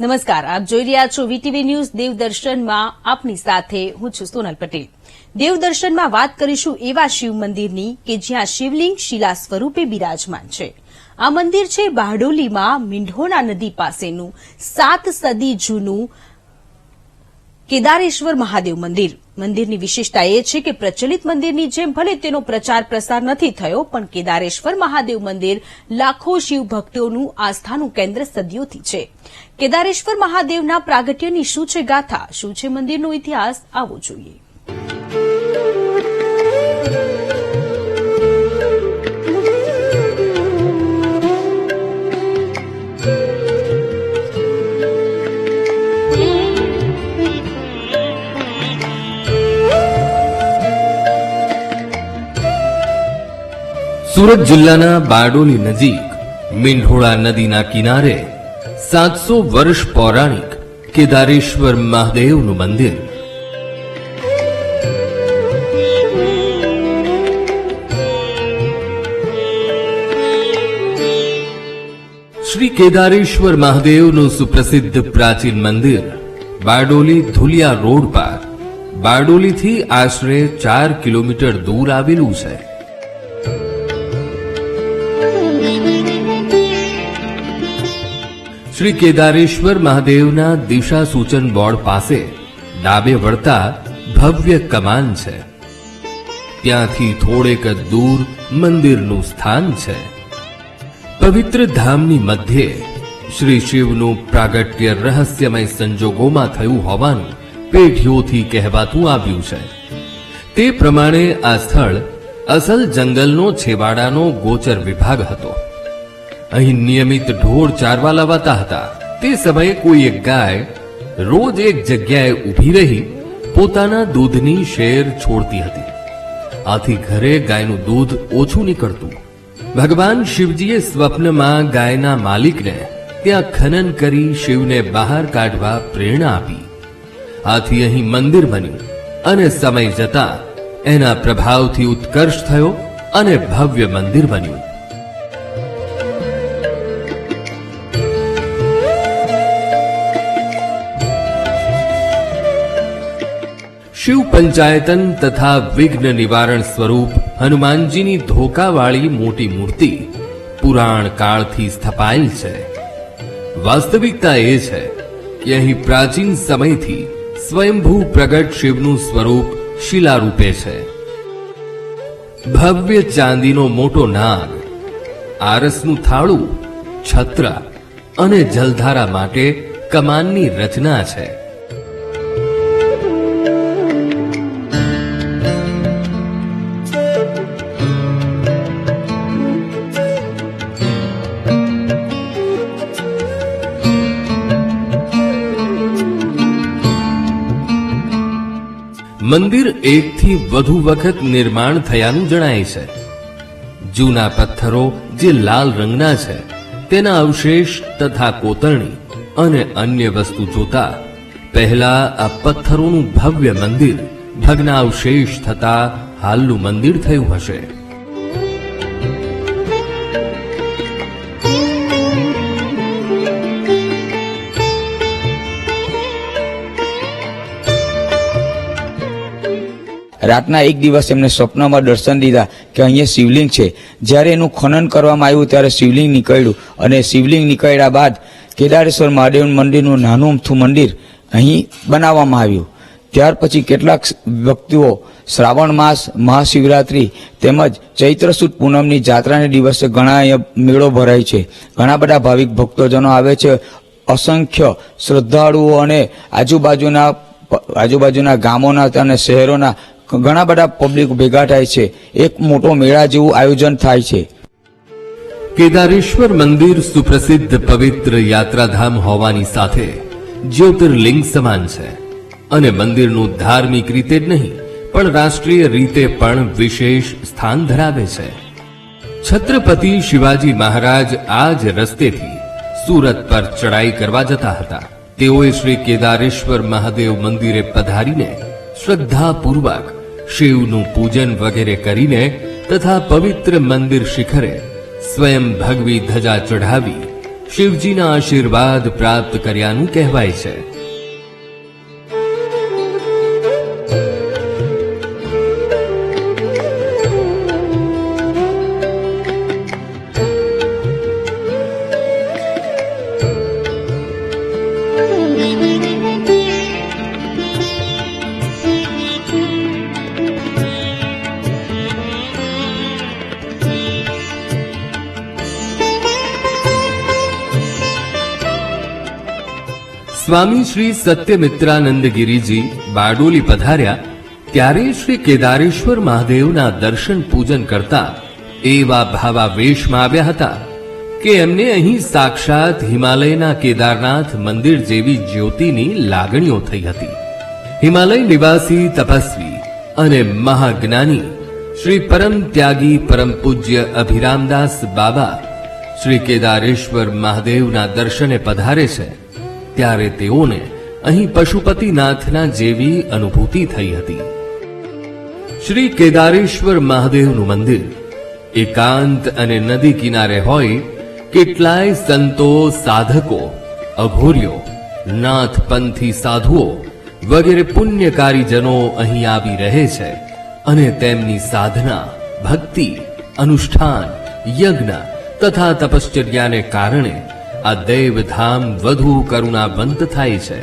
નમસ્કાર, આપ જોઈ રહ્યા છો વીટીવી ન્યૂઝ દેવદર્શનમાં આપની સાથે હું છું સોનલ પટેલ। દેવદર્શનમાં વાત કરીશું એવા શિવ મંદિરની કે જ્યાં શિવલિંગ શિલા સ્વરૂપે બિરાજમાન છે। આ મંદિર છે બારડોલીમાં મીંઢોણા નદી પાસેનું 7 સદી જૂનું કેદારેશ્વર મહાદેવ મંદિર। મંદિરની વિશેષતા એ છે કે પ્રચલિત મંદિરની જેમ ભલે તેનો પ્રચાર પ્રસાર નથી થયો, પણ કેદારેશ્વર મહાદેવ મંદિર લાખો શિવ ભક્તોનું આસ્થાનું કેન્દ્ર સદીઓથી છે। કેદારેશ્વર મહાદેવના પ્રાગટ્યની શું છે ગાથા, શું છે મંદિરનો ઇતિહાસ, આવો જોઈએ। સુરત જિલ્લાના બારડોલી નજીક મીંઢોળા નદીના કિનારે 700 વર્ષ પૌરાણિક કેદારેશ્વર મહાદેવનું મંદિર। શ્રી કેદારેશ્વર મહાદેવનું સુપ્રસિદ્ધ પ્રાચીન મંદિર બારડોલી ધુલિયા રોડ પર બારડોલીથી આશરે 4 કિલોમીટર દૂર આવેલું છે। શ્રી કેદારેશ્વર મહાદેવના દિશા સૂચન બોર્ડ પાસે ડાબે વળતા ભવ્ય કમાન છે। ત્યાંથી થોડેક દૂર મંદિરનું સ્થાન છે। પવિત્ર ધામની મધ્યે શ્રી શિવનું પ્રાગટ્ય રહસ્યમય સંજોગોમાં થયું હોવાનું પેઢીઓથી કહેવાતું આવ્યું છે। તે પ્રમાણે આ સ્થળ અસલ જંગલનો છેવાડાનો ગોચર વિભાગ હતો। અહીં નિયમિત ઢોર ચારવા લાવાતા હતા। તે સમયે કોઈ એક ગાય રોજ એક જગ્યાએ ઊભી રહી પોતાના દૂધની શેર છોડતી હતી। આથી ઘરે ગાયનું દૂધ ઓછું નીકળતું। ભગવાન શિવજીએ સ્વપ્નમાં ગાયના માલિકને ત્યાં ખનન કરી શિવને બહાર કાઢવા પ્રેરણા આપી। આથી અહીં મંદિર બન્યું અને સમય જતા એના પ્રભાવથી ઉત્કર્ષ થયો અને ભવ્ય મંદિર બન્યું। શિવ પંચાયતન તથા વિઘ્ન નિવારણ સ્વરૂપ હનુમાનજીની ધોકાવાળી મોટી મૂર્તિ પુરાણ કાળથી સ્થપાયેલ છે। વાસ્તવિકતા એ છે કે અહીં પ્રાચીન સમયથી સ્વયંભૂ પ્રગટ શિવનું સ્વરૂપ શિલારૂપે છે। ભવ્ય ચાંદીનો મોટો નાગ, આરસનું થાળું, છત્ર અને જલધારા માટે કમાનની રચના છે। મંદિર એકથી વધુ વખત નિર્માણ થયાનું જણાય છે। જૂના પથ્થરો જે લાલ રંગના છે તેના અવશેષ તથા કોતરણી અને અન્ય વસ્તુ જોતા પહેલા આ પથ્થરોનું ભવ્ય મંદિર ભગ્નાવશેષ થતા હાલનું મંદિર થયું હશે। રાતના એક દિવસ એમને સ્વપ્નમાં દર્શન દીધા કે અહીંયા શિવલિંગ છે। જ્યારે એનું ખનન કરવામાં આવ્યું ત્યારે શિવલિંગ નીકળ્યું અને શિવલિંગ નીકળ્યા બાદ કેદારેશ્વર મહાદેવ મંદિરનું નાનું અમથું મંદિર અહીં બનાવવામાં આવ્યું। ત્યાર પછી કેટલાક વ્યક્તિઓ શ્રાવણ માસ, મહાશિવરાત્રી તેમજ ચૈત્ર સુદ પૂનમની જાત્રાને દિવસે ઘણા અહીંયા મેળો ભરાય છે। ઘણા બધા ભાવિક ભક્તોજનો આવે છે। અસંખ્ય શ્રદ્ધાળુઓ અને આજુબાજુના ગામોના અને શહેરોના ઘણા બધા પબ્લિક ભેગા થાય છે। એક મોટો મેળા જેવું આયોજન થાય છે। કેદારેશ્વર મંદિર સુપ્રસિદ્ધ પવિત્ર યાત્રાધામ હોવાની સાથે જ્યોતિર્લિંગ સમાન છે અને મંદિરનું ધાર્મિક રીતે જ નહીં પણ રાષ્ટ્રીય રીતે પણ વિશેષ સ્થાન ધરાવે છે। છત્રપતિ શિવાજી મહારાજ આ જ રસ્તેથી સુરત પર ચડાઈ કરવા જતા હતા। તેઓએ શ્રી કેદારેશ્વર મહાદેવ મંદિરે પધારીને શ્રદ્ધાપૂર્વક શિવનું પૂજન વગેરે કરીને તથા પવિત્ર મંદિર શિખરે સ્વયં ભગવી ધજા ચઢાવી શિવજીના આશીર્વાદ પ્રાપ્ત કર્યાનું કહેવાય છે. સ્વામી શ્રી સત્યમિત્રાનંદ ગિરિજી બારડોલી પધાર્યા ત્યારે શ્રી કેદારેશ્વર મહાદેવના દર્શન પૂજન કરતા એવા ભાવાવેશમાં આવ્યા હતા કે એમને અહીં સાક્ષાત હિમાલયના કેદારનાથ મંદિર જેવી જ્યોતિની લાગણીઓ થઈ હતી. હિમાલય નિવાસી તપસ્વી અને મહાજ્ઞાની શ્રી પરમ ત્યાગી પરમ પૂજ્ય અભિરામદાસ બાબા શ્રી કેદારેશ્વર મહાદેવના દર્શને પધારે છે ત્યારે તેઓને અહીં પશુપતિનાથના જેવી અનુભૂતિ થઈ હતી. શ્રી કેદારેશ્વર મહાદેવનું મંદિર એકાંત અને નદી કિનારે હોય કેટલાય સંતો, સાધકો, અઘોરીઓ, નાથપંથી સાધુઓ વગેરે પુણ્યકારીજનો અહીં આવી રહે છે અને તેમની સાધના, ભક્તિ, અનુષ્ઠાન, યજ્ઞ તથા તપશ્ચર્યાને કારણે આ દેવધામ વધુ કરુણાવંત થાય છે.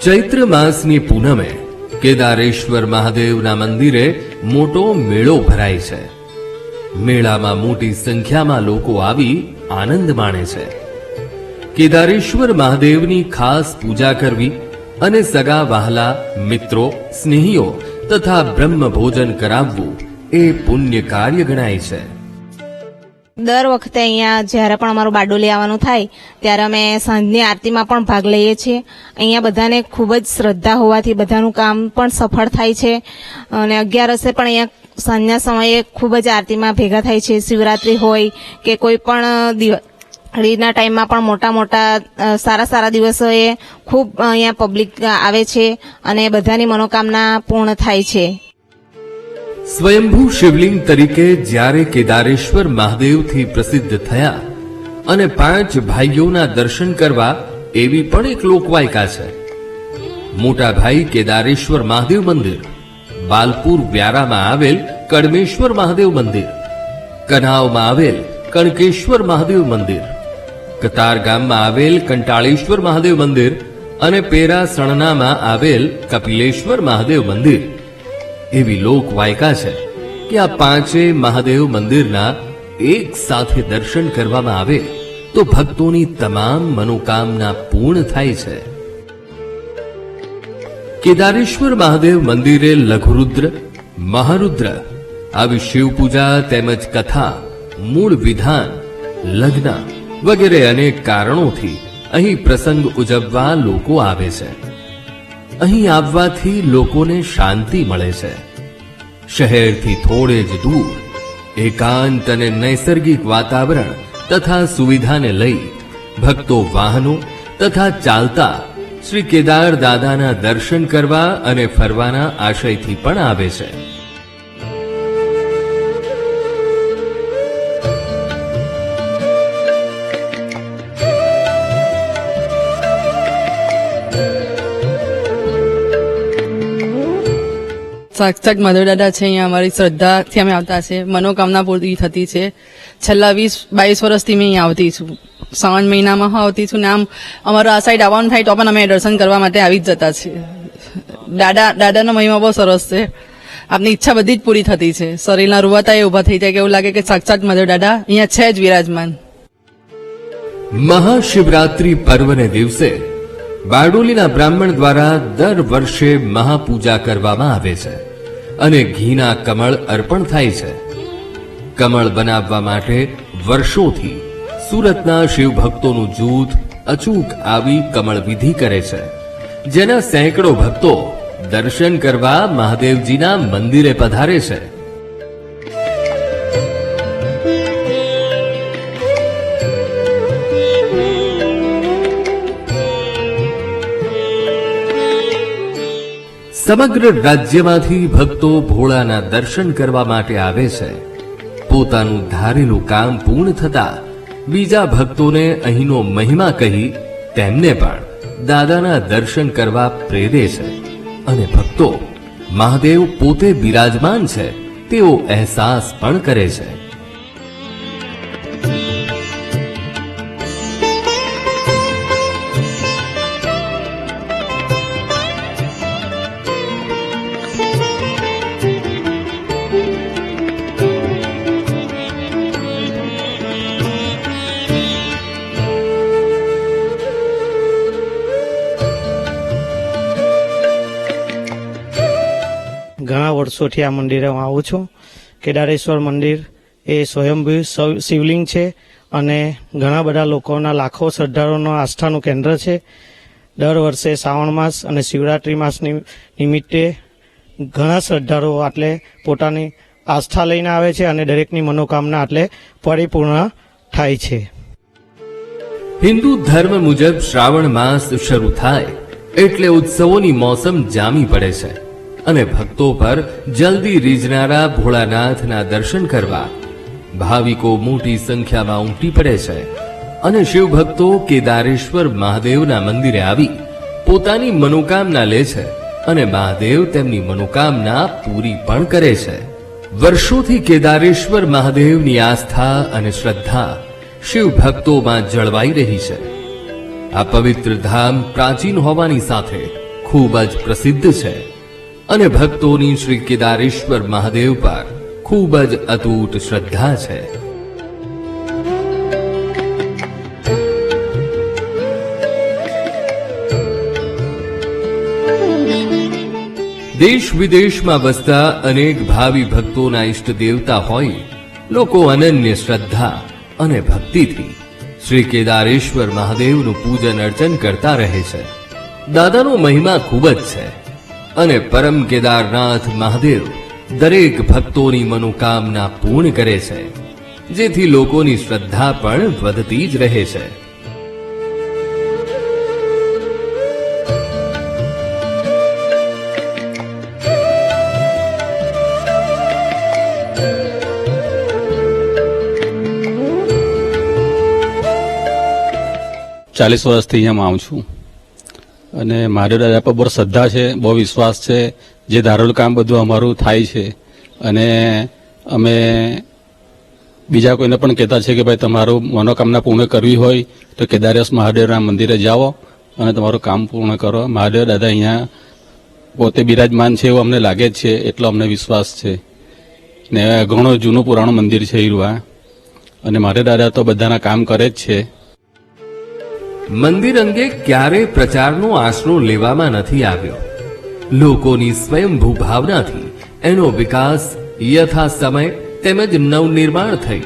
ચૈત્ર માસની પૂનમે કેદારેશ્વર મહાદેવના મંદિરે મોટો મેળો ભરાય છે. મેળામાં મોટી સંખ્યામાં લોકો આવી આનંદ માણે છે. કેદારેશ્વર મહાદેવની ખાસ પૂજા કરવી અને સગા વહાલા, મિત્રો, સ્નેહીઓ તથા બ્રહ્મ ભોજન કરાવવું એ પુણ્ય કાર્ય ગણાય છે. દર વખતે અહીંયા જ્યારે પણ અમારું બારડોલી આવવાનું થાય ત્યારે અમે સાંજની આરતીમાં પણ ભાગ લઈએ છીએ. અહીંયા બધાને ખૂબ જ શ્રદ્ધા હોવાથી બધાનું કામ પણ સફળ થાય છે અને 11 પણ અહીંયા સાંજના સમયે ખૂબ જ આરતીમાં ભેગા થાય છે. શિવરાત્રી હોય કે કોઈ પણ દિવાળીના ટાઈમમાં પણ મોટા સારા દિવસોએ ખૂબ અહીંયા પબ્લિક આવે છે અને બધાની મનોકામના પૂર્ણ થાય છે. સ્વયંભૂ શિવલિંગ તરીકે જ્યારે કેદારેશ્વર મહાદેવથી પ્રસિદ્ધ થયા અને 5 ભાઈઓના દર્શન કરવા એવી પણ એક લોકવાયકા છે. મોટા ભાઈ કેદારેશ્વર મહાદેવ મંદિર, બાલપુર વ્યારામાં આવેલ કડમેશ્વર મહાદેવ મંદિર, કનાવમાં આવેલ કણકેશ્વર મહાદેવ મંદિર, કતાર ગામમાં આવેલ કંટાળેશ્વર મહાદેવ મંદિર અને પેરા સણનામાં આવેલ કપિલેશ્વર મહાદેવ મંદિર એવી લોકવાયકા છે કે આ 5 મહાદેવ મંદિરના એક સાથે દર્શન કરવામાં આવે તો ભક્તોની તમામ મનોકામના પૂર્ણ થાય છે. કેદારેશ્વર મહાદેવ મંદિરે લઘુરુદ્ર, મહારુદ્ર આવી શિવપૂજા તેમજ કથા, મૂળ વિધાન, લગ્ન વગેરે અનેક કારણોથી અહીં પ્રસંગ ઉજવવા લોકો આવે છે. અહીં આવવાથી લોકોને શાંતિ મળે છે. શહેરથી થોડે જ દૂર એકાંત અને નૈસર્ગિક વાતાવરણ તથા સુવિધાને લઈ ભક્તો વાહનો તથા ચાલતા શ્રી કેદાર દાદાના દર્શન કરવા અને ફરવાના આશયથી પણ આવે છે. સાક્ષાત મધર દાદા છે. અહીંયા અમારી શ્રદ્ધાથી અમે આવતા છે. મનોકામના પૂરી થતી છે. છેલ્લા 20-22 વર્ષથી મેં અહીંયા આવતી છું. શ્રાવણ મહિનામાં આવતી છું ને આમ અમારું આ સાઈડ આવવાનું થાય તો પણ અમે દર્શન કરવા માટે આવી જ જતા છીએ. દાદાનો મહિમા બહુ સરસ છે. આપની ઈચ્છા બધી જ પૂરી થતી છે. શરીરના રૂવાતા એ ઉભા થઈ જાય કે એવું લાગે કે સાક્ષાત મધર દાદા અહીંયા છે જ વિરાજમાન. મહાશિવરાત્રી પર્વને દિવસે બારડોલીના બ્રાહ્મણ દ્વારા દર વર્ષે મહાપૂજા કરવામાં આવે છે અને ઘીના કમળ અર્પણ થાય છે. કમળ બનાવવા માટે વર્ષોથી સુરતના શિવ ભક્તોનું જૂથ અચૂક આવી કમળ વિધિ કરે છે, જેના સેંકડો ભક્તો દર્શન કરવા મહાદેવજીના મંદિરે પધારે છે. સમગ્ર રાજ્યમાંથી ભક્તો ભોળાના દર્શન કરવા માટે આવે છે. પોતાનું ધારેલું કામ પૂર્ણ થતા બીજા ભક્તોને અહીંનો મહિમા કહી તેમને પણ દાદાના દર્શન કરવા પ્રેરે છે અને ભક્તો મહાદેવ પોતે બિરાજમાન છે તેવો અહેસાસ પણ કરે છે. ઘણા વર્ષોથી આ મંદિરે હું આવું છું. કેદારેશ્વર મંદિર એ સ્વયંભૂ શિવલિંગ છે અને ઘણા બધા લોકોના લાખો શ્રદ્ધાળુઓના આસ્થાનું કેન્દ્ર છે. દર વર્ષે શ્રાવણ માસ અને શિવરાત્રી માસ નિમિત્તે ઘણા શ્રદ્ધાળુઓ આટલે પોતાની આસ્થા લઈને આવે છે અને દરેકની મનોકામના આટલે પરિપૂર્ણ થાય છે. હિન્દુ ધર્મ મુજબ શ્રાવણ માસ શરૂ થાય એટલે ઉત્સવોની મોસમ જામી પડે છે અને ભક્તો પર જલ્દી રીઝનારા ભોળાનાથના દર્શન કરવા ભાવિકો મોટી સંખ્યામાં ઉમટી પડે છે અને શિવભક્તો કેદારેશ્વર મહાદેવના મંદિરે આવી પોતાની મનોકામના લે છે અને મહાદેવ તેમની મનોકામના પૂરી પણ કરે છે. વર્ષોથી કેદારેશ્વર મહાદેવની આસ્થા અને શ્રદ્ધા શિવભક્તોમાં જળવાઈ રહી છે. આ પવિત્ર ધામ પ્રાચીન હોવાની સાથે ખૂબ જ પ્રસિદ્ધ છે અને ભક્તોની શ્રી કેદારેશ્વર મહાદેવ પર ખૂબ જ અતૂટ શ્રદ્ધા છે. દેશ વિદેશમાં વસતા અનેક ભાવિ ભક્તોના ઈષ્ટ દેવતા હોય લોકો અનન્ય શ્રદ્ધા અને ભક્તિથી શ્રી કેદારેશ્વર મહાદેવનું પૂજન અર્ચન કરતા રહે છે. દાદાનો મહિમા ખૂબ જ છે અને પરમ કેદારનાથ મહાદેવ દરેક ભક્તોની મનોકામના પૂર્ણ કરે છે, જેથી લોકોની શ્રદ્ધા પણ વધતી જ રહે છે. ચાલીસ વર્ષથી અહીંયા આવું છું અને મારે દાદા પર બહુ શ્રદ્ધા છે, બહુ વિશ્વાસ છે. જે ધારેલું કામ બધું અમારું થાય છે અને અમે બીજા કોઈને પણ કહેતા છે કે ભાઈ તમારું મનોકામના પૂર્ણ કરવી હોય તો કેદારેશ્વર મહાદેવના મંદિરે જાઓ અને તમારું કામ પૂર્ણ કરો. મહાદેવ દાદા અહીંયા પોતે બિરાજમાન છે એવું અમને લાગે જ છે, એટલો અમને વિશ્વાસ છે. ને ઘણું જૂનું પુરાણું મંદિર છે ઈરવા અને મારે દાદા તો બધાના કામ કરે જ છે. મંદિર અંગે ક્યારે પ્રચારનો આશરો લેવામાં નથી આવ્યો. લોકોની સ્વયંભૂ ભાવનાથી એનો વિકાસ યથા સમય તેમજ નવનિર્માણ થઈ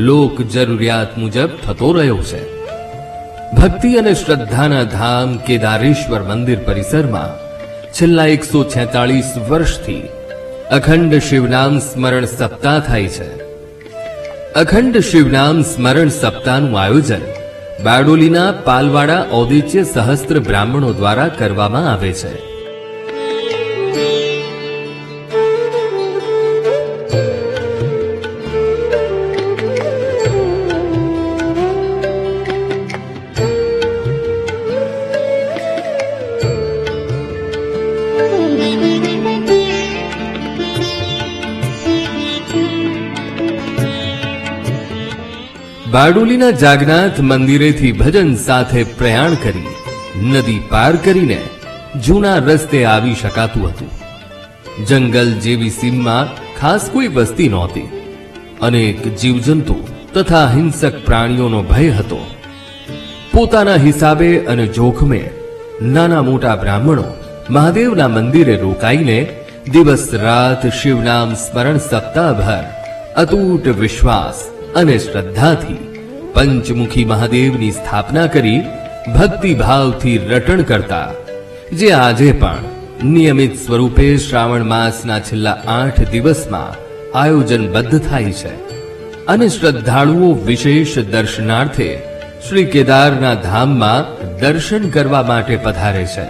લોક જરૂરિયાત મુજબ થતો રહ્યો છે. ભક્તિ અને શ્રદ્ધાના ધામ કેદારેશ્વર મંદિર પરિસરમાં છેલ્લા 146 વર્ષથી અખંડ શિવનામ સ્મરણ સપ્તાહ થાય છે. અખંડ શિવનામ સ્મરણ સપ્તાહનું આયોજન બારડોલીના પાલવાડા ઔદિત્ય સહસ્ત્ર બ્રાહ્મણો દ્વારા કરવામાં આવે છે. બારડોલીના જાગનાથ મંદિરેથી ભજન સાથે પ્રયાણ કરી નદી પાર કરીને જૂના રસ્તે આવી શકાતું હતું. જંગલ જેવી સીમમાં ખાસ કોઈ વસ્તી નહોતી. અનેક જીવજંતુ તથા હિંસક પ્રાણીઓનો ભય હતો. પોતાના હિસાબે અને જોખમે નાના મોટા બ્રાહ્મણો મહાદેવના મંદિરે રોકાઈને દિવસ રાત શિવનામ સ્મરણ સપ્તાહભર અતૂટ વિશ્વાસ અને શ્રદ્ધાથી પંચમુખી મહાદેવની સ્થાપના કરી ભક્તિભાવથી રટણ કરતા, જે આજે પણ નિયમિત સ્વરૂપે શ્રાવણ માસના છેલ્લા 8 દિવસમાં આયોજનબદ્ધ થાય છે અને શ્રદ્ધાળુઓ વિશેષ દર્શનાર્થે શ્રી કેદારના ધામમાં દર્શન કરવા માટે પધારે છે.